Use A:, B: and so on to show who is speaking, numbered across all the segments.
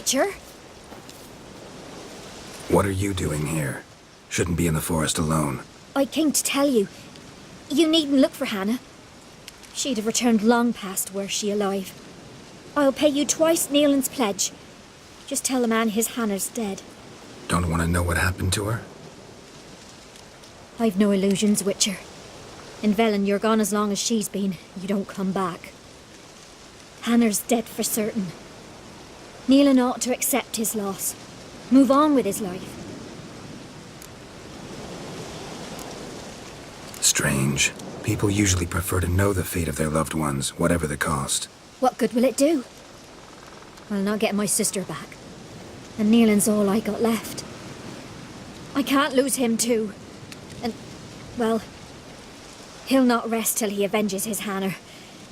A: Witcher.
B: What are you doing here? Shouldn't be in the forest alone.
A: I came to tell you. You needn't look for Hannah. She'd have returned long past were she alive. I'll pay you twice Neelan's pledge. Just tell the man his Hannah's dead.
B: Don't want to know what happened to her?
A: I've no illusions, Witcher. In Velen, you're gone as long as she's been. You don't come back. Hannah's dead for certain. Neelan ought to accept his loss. Move on with his life.
B: Strange. People usually prefer to know the fate of their loved ones, whatever the cost.
A: What good will it do? I'll not get my sister back. And Neelan's all I got left. I can't lose him too. And, well, he'll not rest till he avenges his Hannah,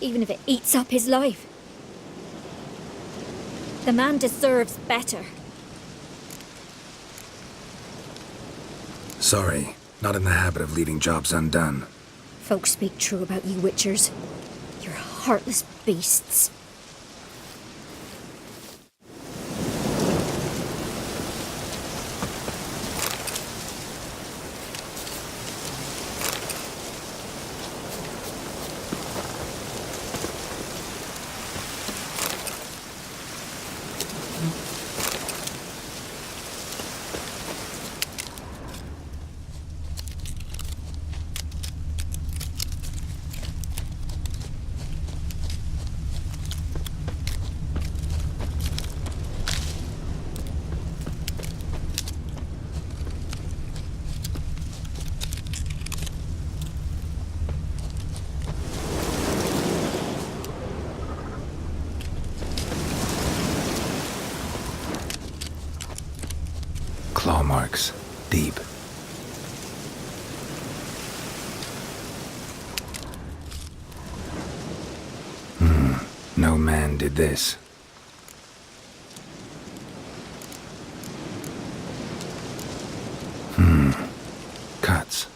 A: even if it eats up his life. The man deserves better.
B: Sorry, not in the habit of leaving jobs undone.
A: Folks speak true about you Witchers. You're heartless beasts.
B: Claw marks. Deep. No man did this. Cuts.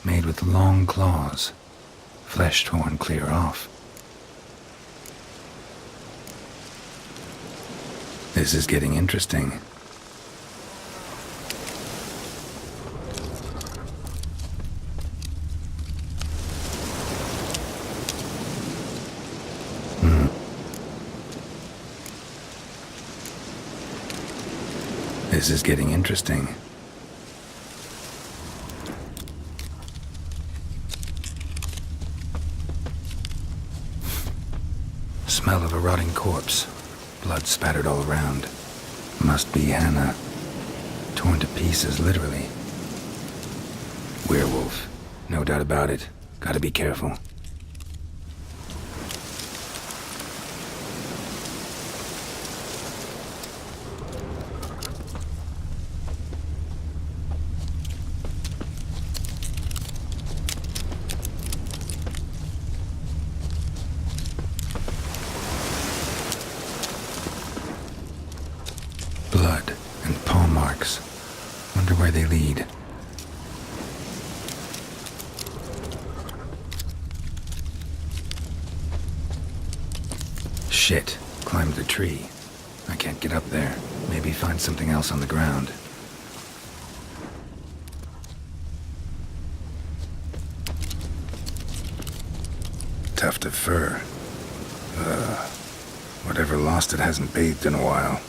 B: Made with long claws. Flesh torn clear off. This is getting interesting. This is getting interesting. Smell of a rotting corpse. Blood spattered all around. Must be Hannah. Torn to pieces, literally. Werewolf. No doubt about it. Gotta be careful. Blood and paw marks. Wonder where they lead. Shit. Climbed the tree. I can't get up there. Maybe find something else on the ground. Tuft of fur. Whatever lost it hasn't bathed in a while.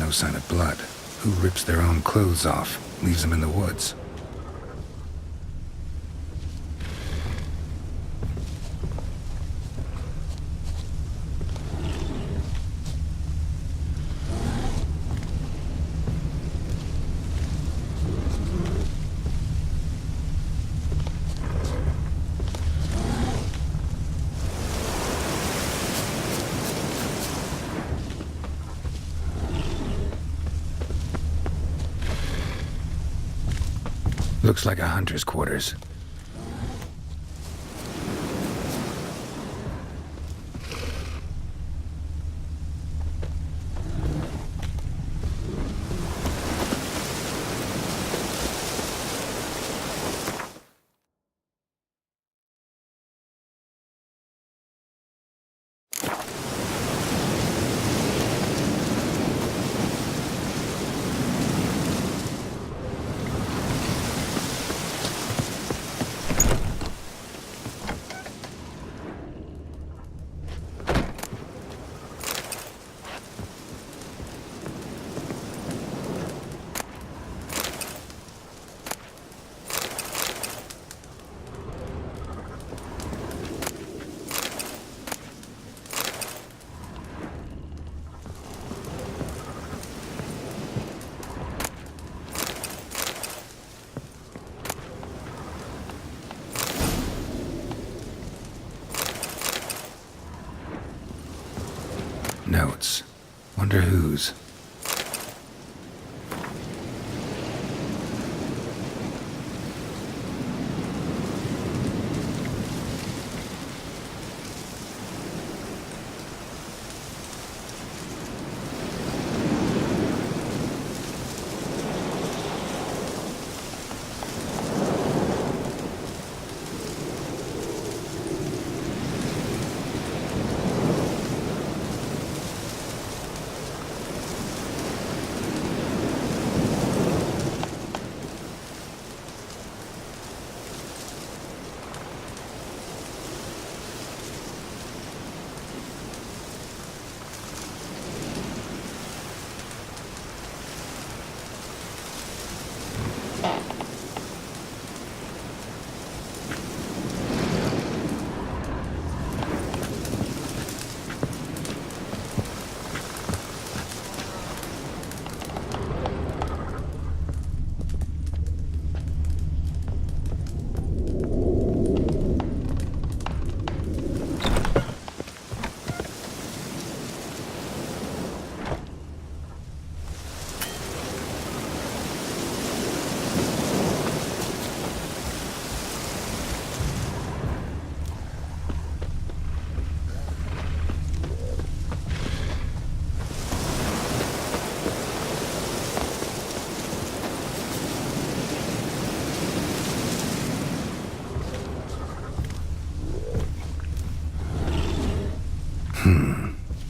B: no sign of blood. Who rips their own clothes off, leaves them in the woods? Looks like a hunter's quarters. Notes. Wonder whose.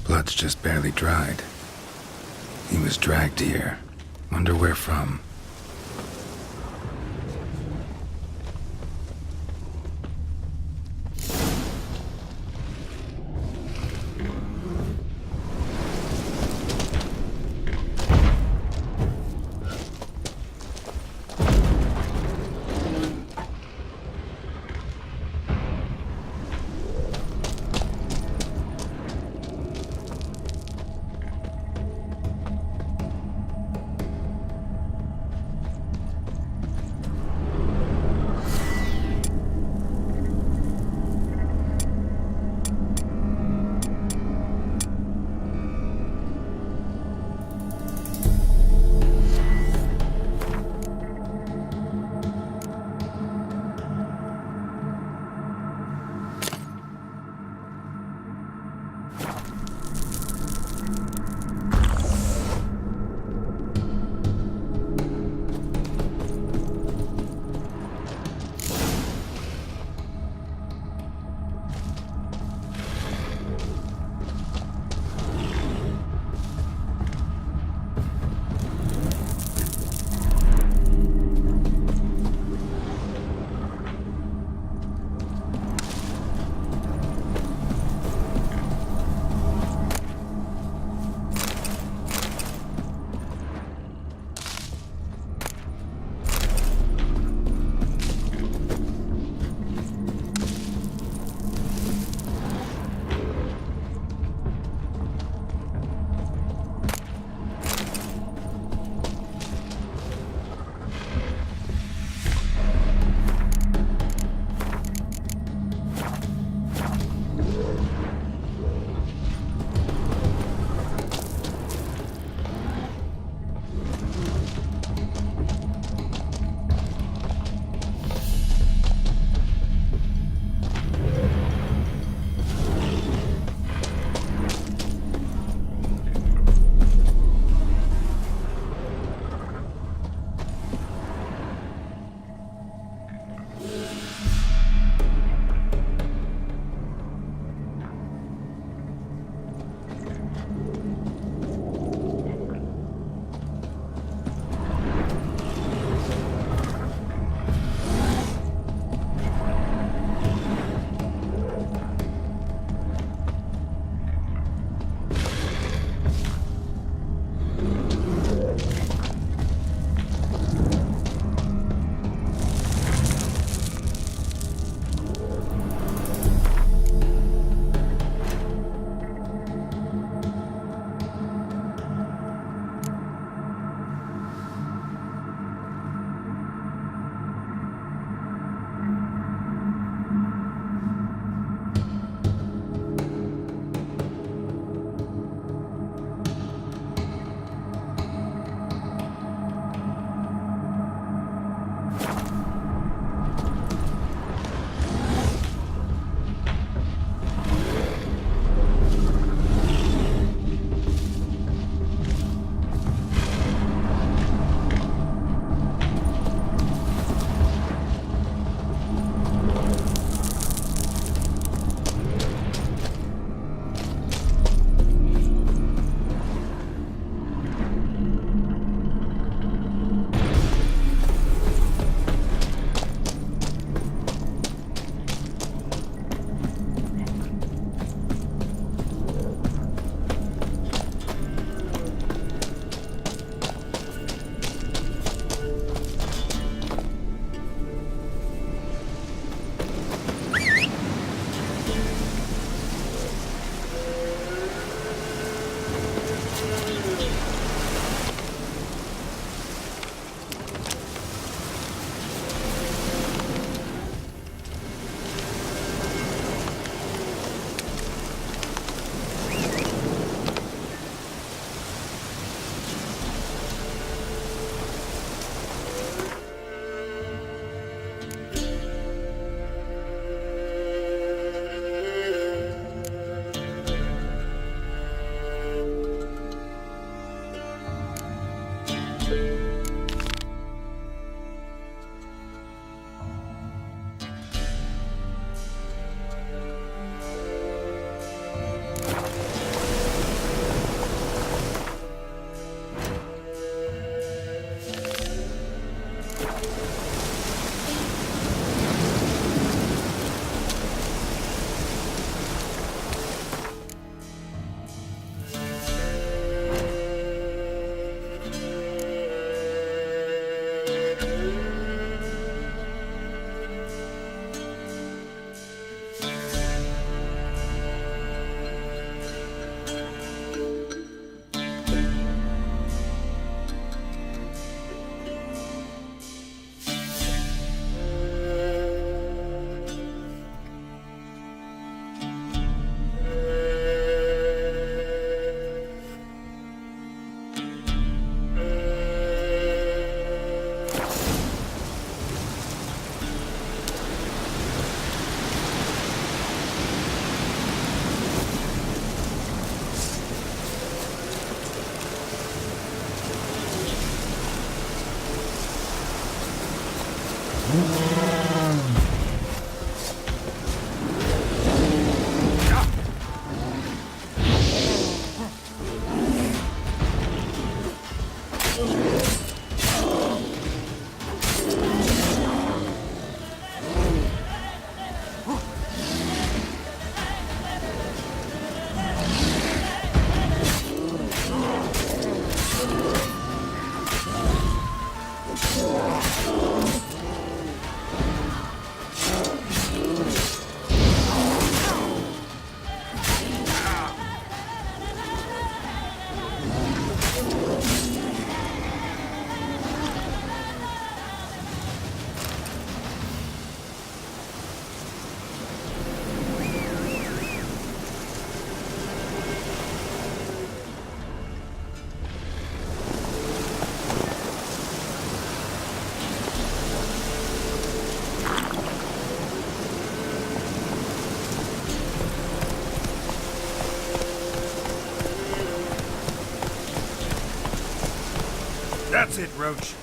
B: Blood's just barely dried. He was dragged here. Wonder where from.
C: That's it, Roach.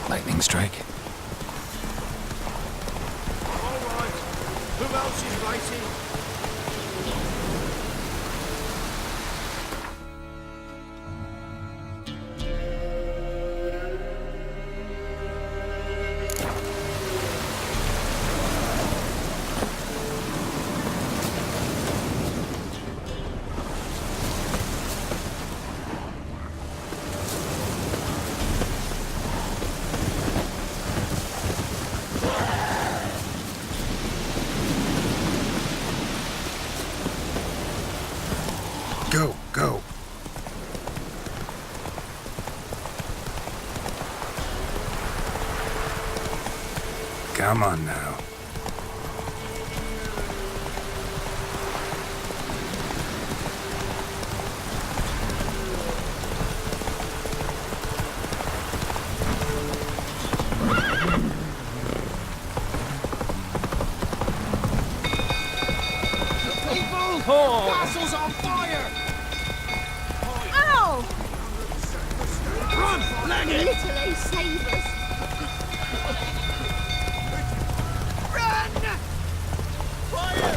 B: Lightning strike.
C: All right. Who else is waiting?
B: Go, go. Come on now.
C: Castle's on fire!
A: Ow!
C: Run, Lenny!
A: Literally save us.
C: Run! Fire!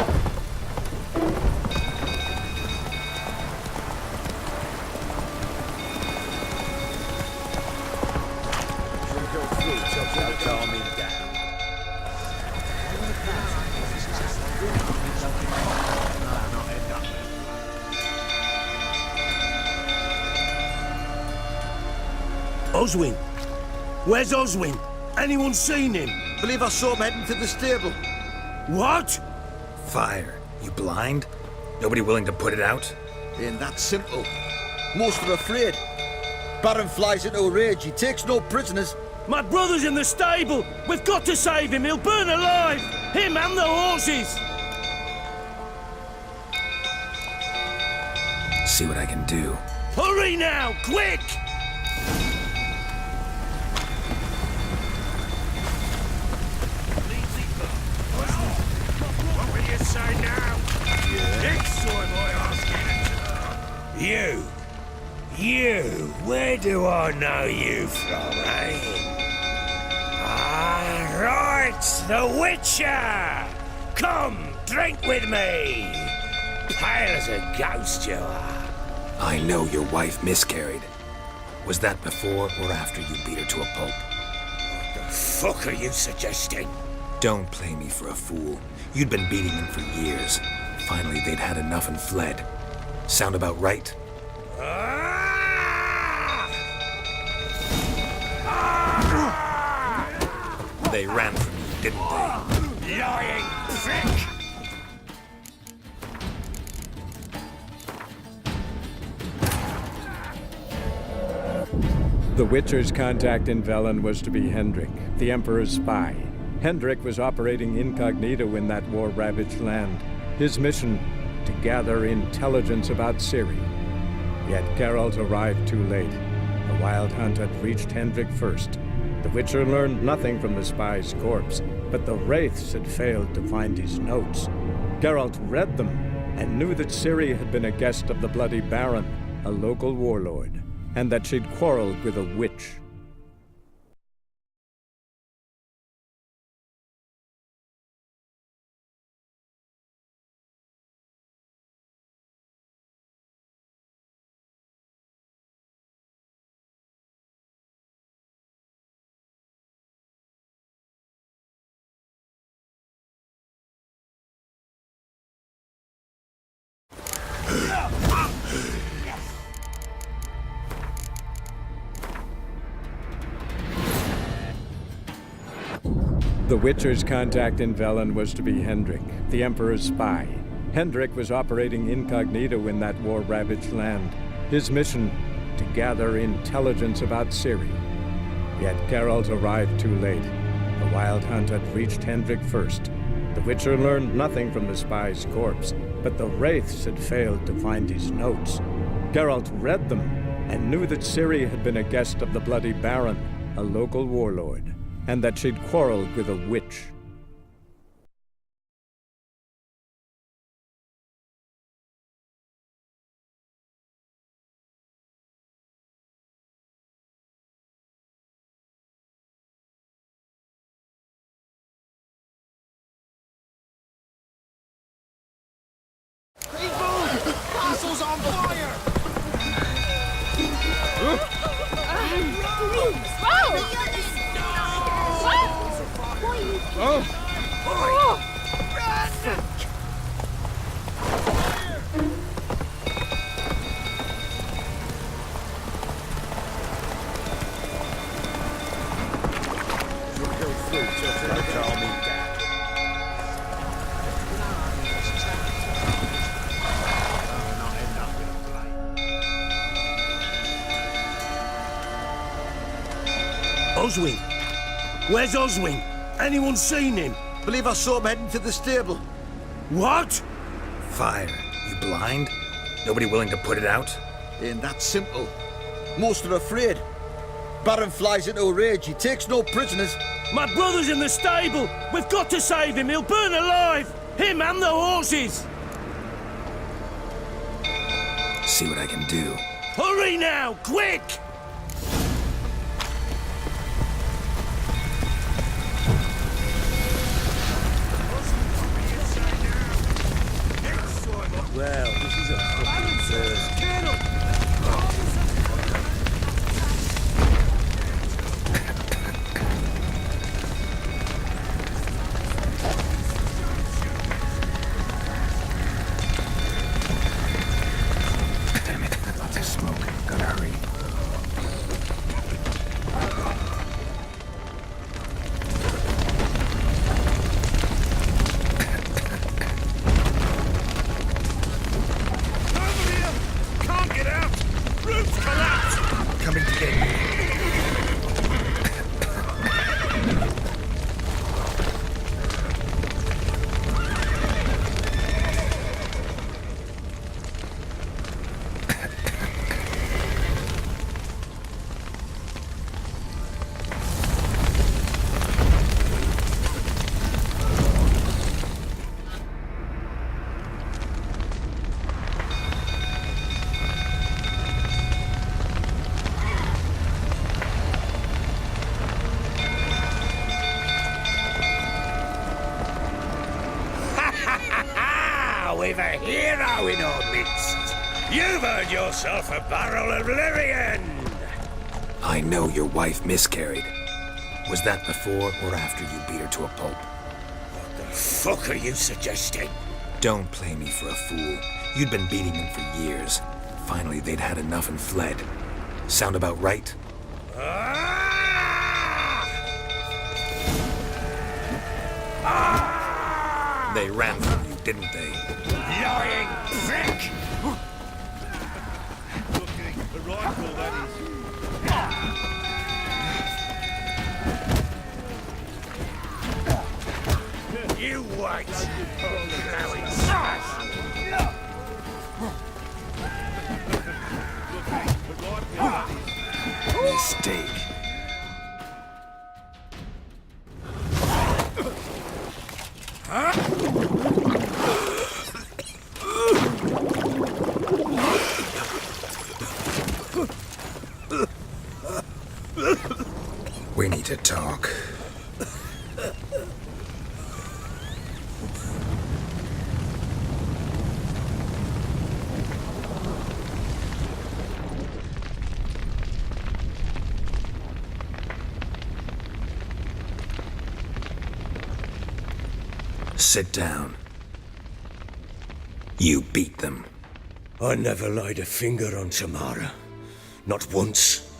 C: Should go through, so they'll calm him down.
D: Oswin? Where's Oswin? Anyone seen him?
E: Believe I saw him heading to the stable.
D: What?
B: Fire. You blind? Nobody willing to put it out?
E: Ain't that simple. Most are afraid. Baron flies into a rage. He takes no prisoners.
D: My brother's in the stable! We've got to save him! He'll burn alive! Him and the horses!
B: See what I can do.
D: Hurry now! Quick!
C: What will you say now? Next time I ask
D: You, where do I know you from, eh? Ah, right, the Witcher! Come, drink with me!
C: pale as a ghost, you are.
B: I know your wife miscarried. Was that before or after you beat her to a pulp?
C: What the fuck are you suggesting?
B: Don't play me for a fool. You'd been beating them for years. Finally, they'd had enough and fled. Sound about right? They ran from you, didn't they?
C: Lying prick!
F: The Witcher's contact in Velen was to be Hendrik, the Emperor's spy. Hendrik was operating incognito in that war-ravaged land. His mission, to gather intelligence about Ciri. Yet Geralt arrived too late. The Wild Hunt had reached Hendrik first. The Witcher learned nothing from the spy's corpse, but the Wraiths had failed to find his notes. Geralt read them and knew that Ciri had been a guest of the Bloody Baron, a local warlord, and that she'd quarreled with a witch. The Witcher's contact in Velen was to be Hendrik, the Emperor's spy. Hendrik was operating incognito in that war-ravaged land. His mission, to gather intelligence about Ciri. Yet Geralt arrived too late. The Wild Hunt had reached Hendrik first. The Witcher learned nothing from the spy's corpse, but the Wraiths had failed to find his notes. Geralt read them and knew that Ciri had been a guest of the Bloody Baron, a local warlord, and that she'd quarreled with a witch.
C: Castle's on fire!
D: Oswin? Where's Oswin? Anyone seen him?
E: Believe I saw him heading to the stable.
D: What?
B: Fire. You blind? Nobody willing to put it out?
E: Ain't that simple. Most are afraid. Baron flies into a rage. He takes no prisoners.
D: My brother's in the stable! We've got to save him! He'll burn alive! Him and the horses!
B: See what I can do.
D: Hurry now! Quick!
E: Well, this is a fucking first.
B: Damn it, lots of smoke. Gotta hurry.
C: we've a hero in our midst. You've earned yourself a barrel of Lyrian.
B: I know your wife miscarried. Was that before or after you beat her to a pulp?
C: What the fuck are you suggesting?
B: Don't play me for a fool. You'd been beating them for years. Finally, they'd had enough and fled. Sound about right? They ran from you, didn't they?
C: Lying prick!
D: The rifle, that is.
C: You wait! Blowing smash!
B: Mistake. We need to talk. Sit down. You beat them.
C: I never laid a finger on Tamara. Not once.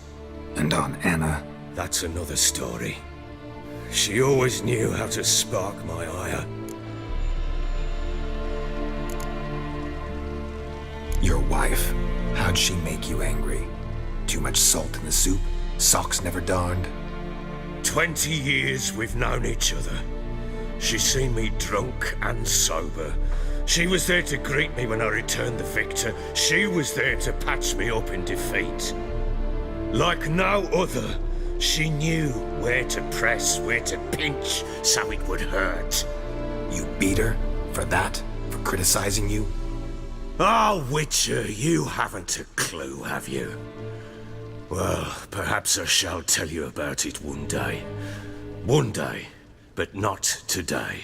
B: And on Anna?
C: That's another story. She always knew how to spark my ire.
B: Your wife. How'd she make you angry? Too much salt in the soup? Socks never darned?
C: 20 years we've known each other. She's seen me drunk and sober. She was there to greet me when I returned the victor. She was there to patch me up in defeat. Like no other, she knew where to press, where to pinch, so it would hurt.
B: You beat her? For that? For criticizing you?
C: Oh, Witcher, you haven't a clue, have you? Well, perhaps I shall tell you about it one day. One day, but not today.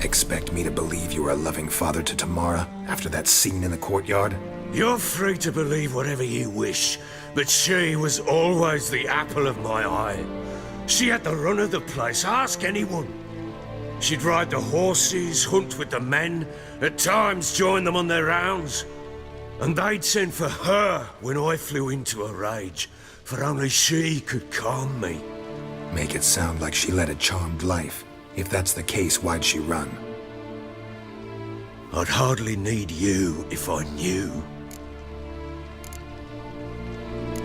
B: Expect me to believe you were a loving father to Tamara after that scene in the courtyard?
C: You're free to believe whatever you wish, but she was always the apple of my eye. She had the run of the place, ask anyone. She'd ride the horses, hunt with the men, at times join them on their rounds. And they'd send for her when I flew into a rage, for only she could calm me.
B: Make it sound like she led a charmed life. If that's the case, why'd she run?
C: I'd hardly need you if I knew.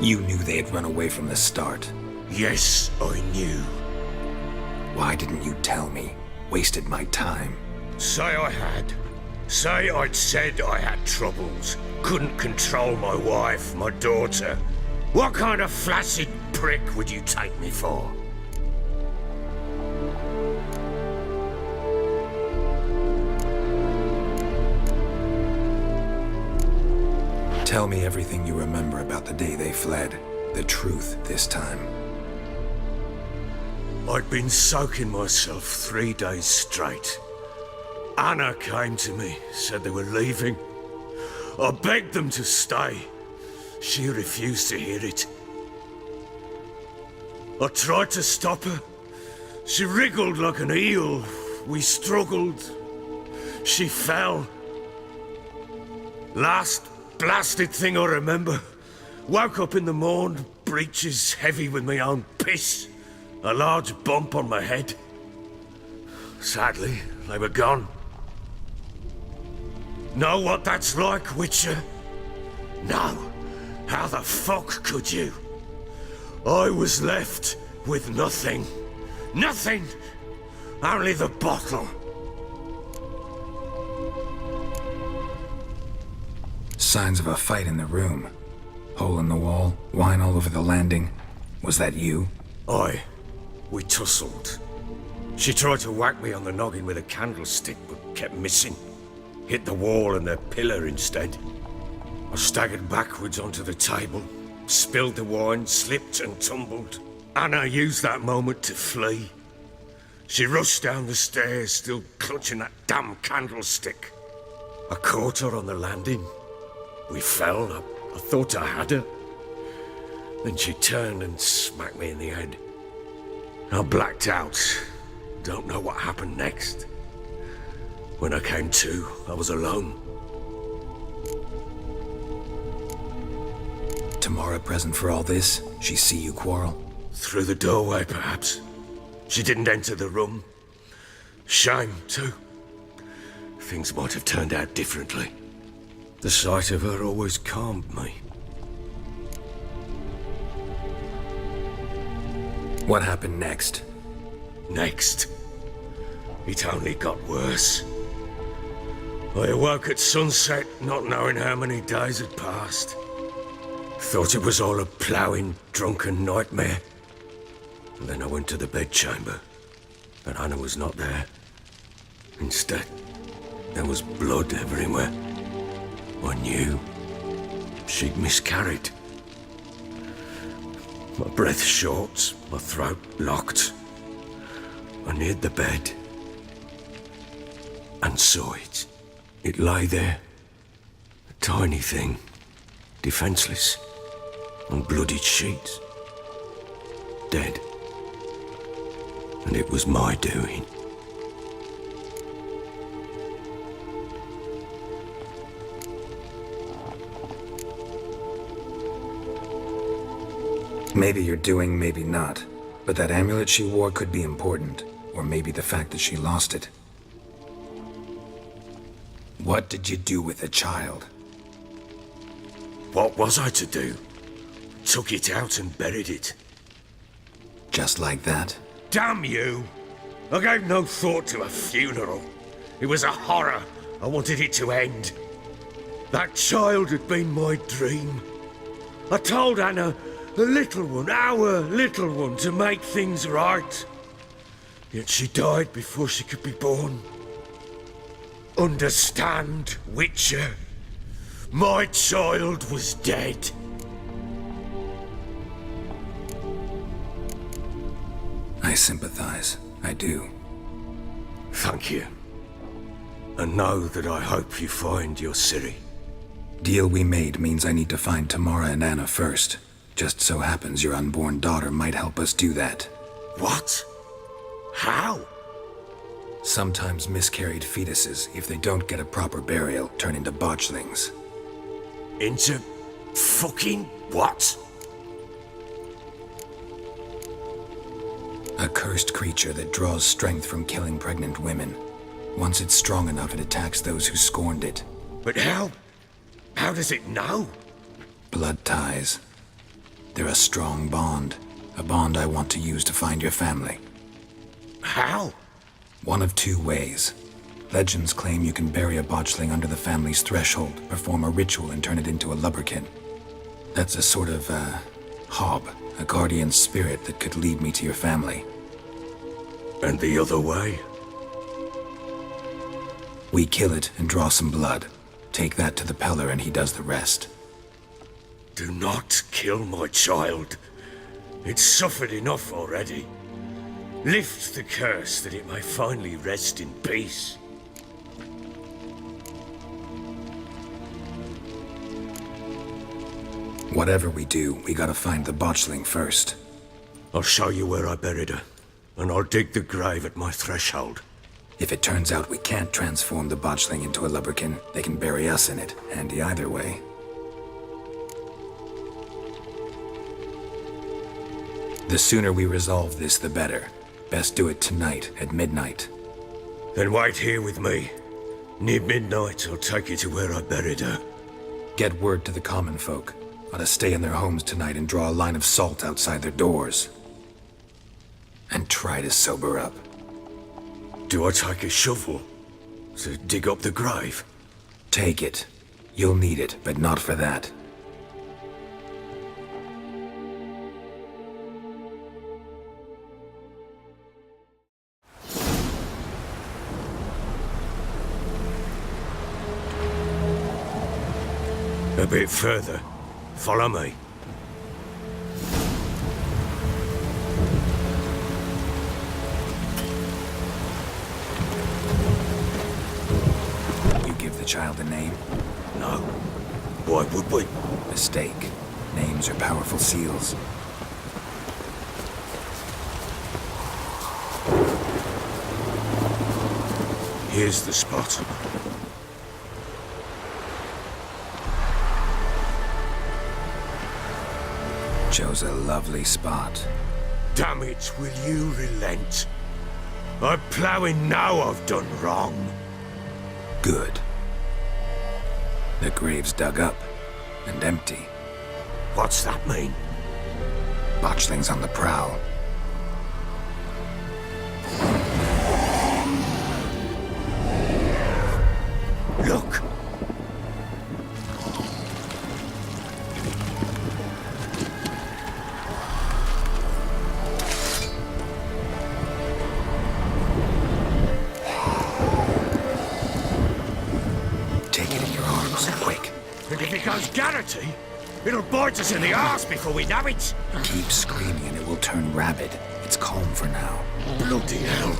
B: You knew they had run away from the start.
C: Yes, I knew.
B: Why didn't you tell me? Wasted my time.
C: Say I had. Say I'd said I had troubles. Couldn't control my wife, my daughter. What kind of flaccid prick would you take me for?
B: Tell me everything you remember about the day they fled. The truth this time.
C: I'd been soaking myself 3 days straight. Anna came to me, said they were leaving. I begged them to stay. She refused to hear it. I tried to stop her. She wriggled like an eel. We struggled. She fell. Last blasted thing I remember. Woke up in the morn, breeches heavy with my own piss. A large bump on my head. Sadly, they were gone. Know what that's like, Witcher? No. How the fuck could you? I was left with nothing. Nothing! Only the bottle.
B: Signs of a fight in the room. Hole in the wall, wine all over the landing. Was that you?
C: Aye. We tussled. She tried to whack me on the noggin with a candlestick, but kept missing. Hit the wall and the pillar instead. I staggered backwards onto the table, spilled the wine, slipped and tumbled. Anna used that moment to flee. She rushed down the stairs, still clutching that damn candlestick. I caught her on the landing. We fell. I thought I had her. Then she turned and smacked me in the head. I blacked out. Don't know what happened next. When I came to, I was alone.
B: Tamara present for all this? She see you quarrel?
C: Through the doorway, perhaps. She didn't enter the room. Shame, too. Things might have turned out differently. The sight of her always calmed me.
B: What happened next?
C: Next, it only got worse. I awoke at sunset, not knowing how many days had passed. Thought it was all a ploughing, drunken nightmare. And then I went to the bedchamber, but Anna was not there. Instead, there was blood everywhere. I knew she'd miscarried. My breath short, my throat locked. I neared the bed and saw it. It lay there, a tiny thing, defenseless, on bloodied sheets, dead. And it was my doing.
B: Maybe you're doing, maybe not. But that amulet she wore could be important. Or maybe the fact that she lost it. What did you do with the child?
C: What was I to do? Took it out and buried it.
B: Just like that?
C: Damn you! I gave no thought to a funeral. It was a horror. I wanted it to end. That child had been my dream. I told Anna, the little one, our little one, to make things right. Yet she died before she could be born. Understand, Witcher? My child was dead.
B: I sympathize. I do.
C: Thank you. And know that I hope you find your Ciri.
B: Deal we made means I need to find Tamara and Anna first. Just so happens your unborn daughter might help us do that.
C: What? How?
B: Sometimes miscarried fetuses, if they don't get a proper burial, turn into botchlings.
C: Into fucking what?
B: A cursed creature that draws strength from killing pregnant women. Once it's strong enough, it attacks those who scorned it.
C: But how? How does it know?
B: Blood ties. They're a strong bond. A bond I want to use to find your family.
C: How?
B: One of two ways. Legends claim you can bury a botchling under the family's threshold, perform a ritual and turn it into a lubberkin. That's a sort of, hob, a guardian spirit that could lead me to your family.
C: And the other way?
B: We kill it and draw some blood. Take that to the Peller and he does the rest.
C: Do not kill my child. It's suffered enough already. Lift the curse that it may finally rest in peace.
B: Whatever we do, we gotta find the botchling first.
C: I'll show you where I buried her, and I'll dig the grave at my threshold.
B: If it turns out we can't transform the botchling into a lubberkin, they can bury us in it. Handy either way. The sooner we resolve this, the better. Best do it tonight, at midnight.
C: Then wait here with me. Near midnight, I'll take you to where I buried her.
B: Get word to the common folk. Ought to stay in their homes tonight and draw a line of salt outside their doors. And try to sober up.
C: Do I take a shovel to dig up the grave?
B: Take it. You'll need it, but not for that.
C: A bit further. Follow me.
B: child a name?
C: No. Why would we?
B: Mistake. Names are powerful seals.
C: Here's the spot.
B: Chose a lovely spot.
C: Damn it, will you relent? I'm ploughing now I've done wrong.
B: Good. The grave's dug up and empty.
C: What's that mean?
B: Botchling's on the prowl.
C: Look!
B: Take it in your arms, quick.
C: And if it goes Garrity, it'll bite us in the arse before we know it.
B: Keep screaming and it will turn rabid. It's calm for now.
C: Bloody hell.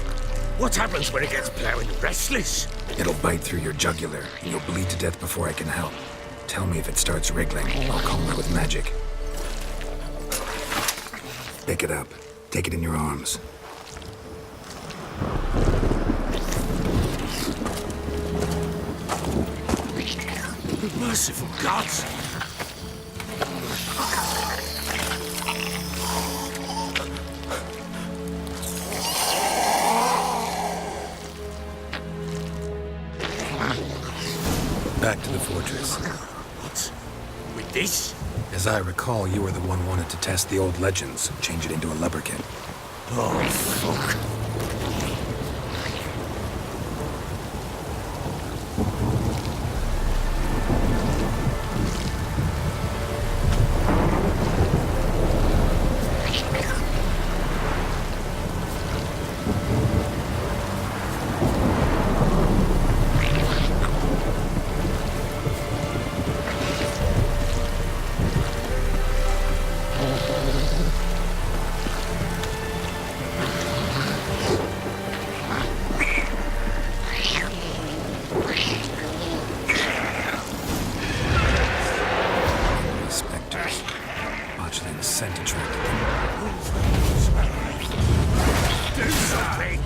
C: What happens when it gets ploughing restless?
B: It'll bite through your jugular, and you'll bleed to death before I can help. Tell me if it starts wriggling. I'll calm it with magic. Pick it up. Take it in your arms.
C: Merciful gods!
B: Back to the fortress.
C: What? With this?
B: As I recall, you were the one wanted to test the old legends, change it into a lubberkin.
C: Oh, fuck.
B: Spectres. Botchling's scent attracted them.
C: Do something!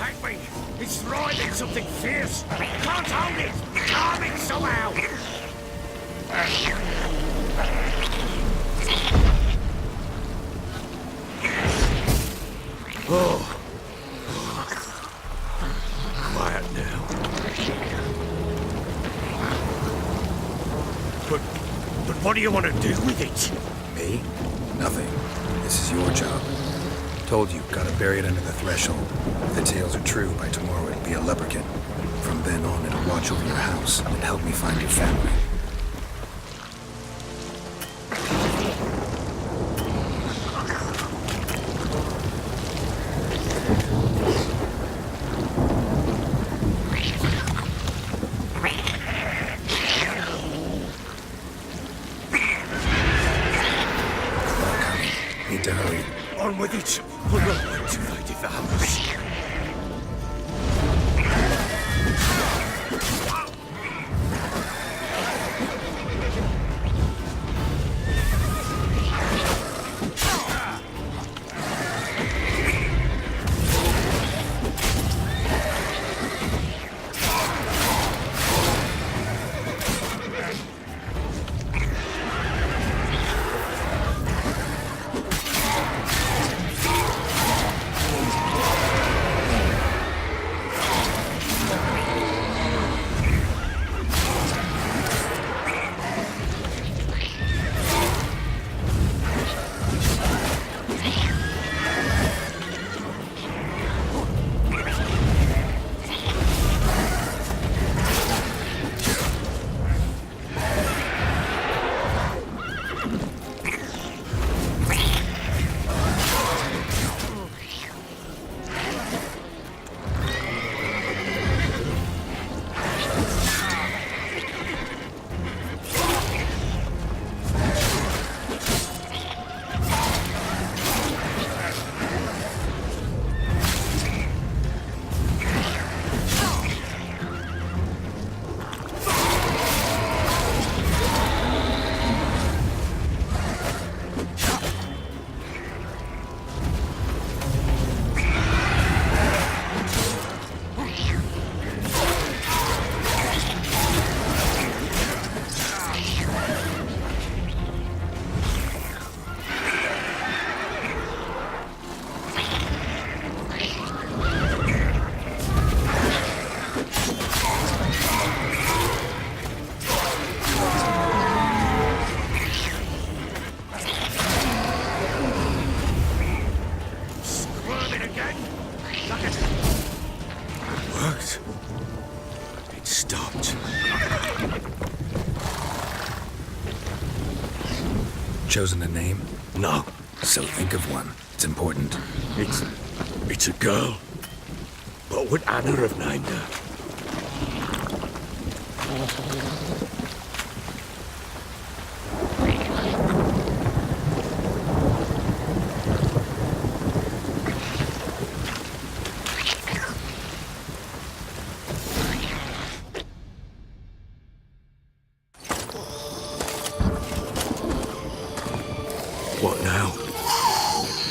C: Take me! It's riding something fierce! Can't hold it! Calm it somehow! Oh. Quiet now. But what do you want to do with it?
B: Me? Nothing. This is your job. Told you, gotta bury it under the threshold. If the tales are true, by tomorrow it'll be a lubberkin. From then on, it'll watch over your house and help me find your family.
C: on with it. I'll not wait till they devour.
B: Chosen a name?
C: No.
B: So think of one. It's important.
C: It's a girl. What would Anna have named her? What now?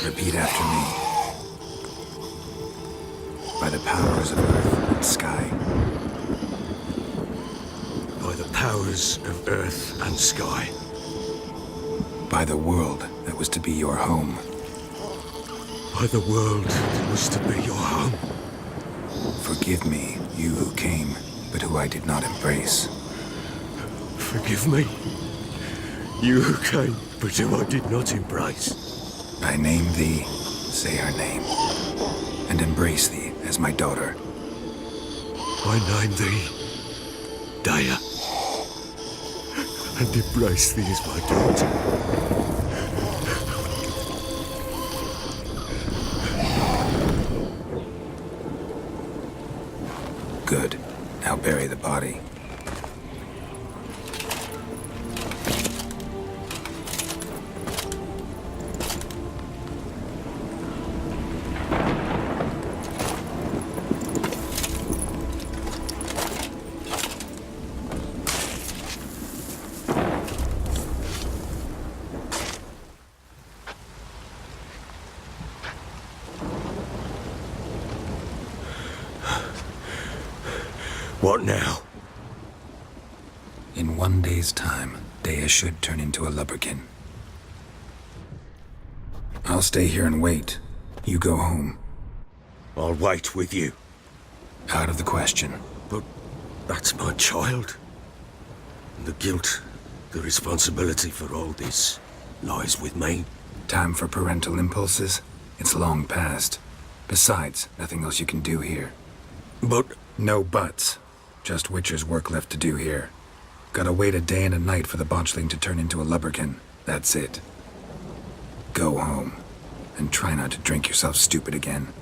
B: Repeat after me. By the powers of earth and sky.
C: By the powers of earth and sky.
B: By the world that was to be your home.
C: By the world that was to be your home.
B: Forgive me, you who came, but who I did not embrace.
C: Forgive me, you who came, but who I did not embrace.
B: I name thee, say her name, and embrace thee as my daughter.
C: I name thee, Daya, and embrace thee as my daughter.
B: Good. Now bury the body.
C: What now?
B: In 1 day's time, Daya should turn into a lubberkin. I'll stay here and wait. You go home.
C: I'll wait with you.
B: Out of the question.
C: But that's my child. And the guilt, the responsibility for all this lies with me.
B: Time for parental impulses? It's long past. Besides, nothing else you can do here.
C: But
B: No buts. Just Witcher's work left to do here. Gotta wait a day and a night for the Botchling to turn into a lubberkin. That's it. Go home. And try not to drink yourself stupid again.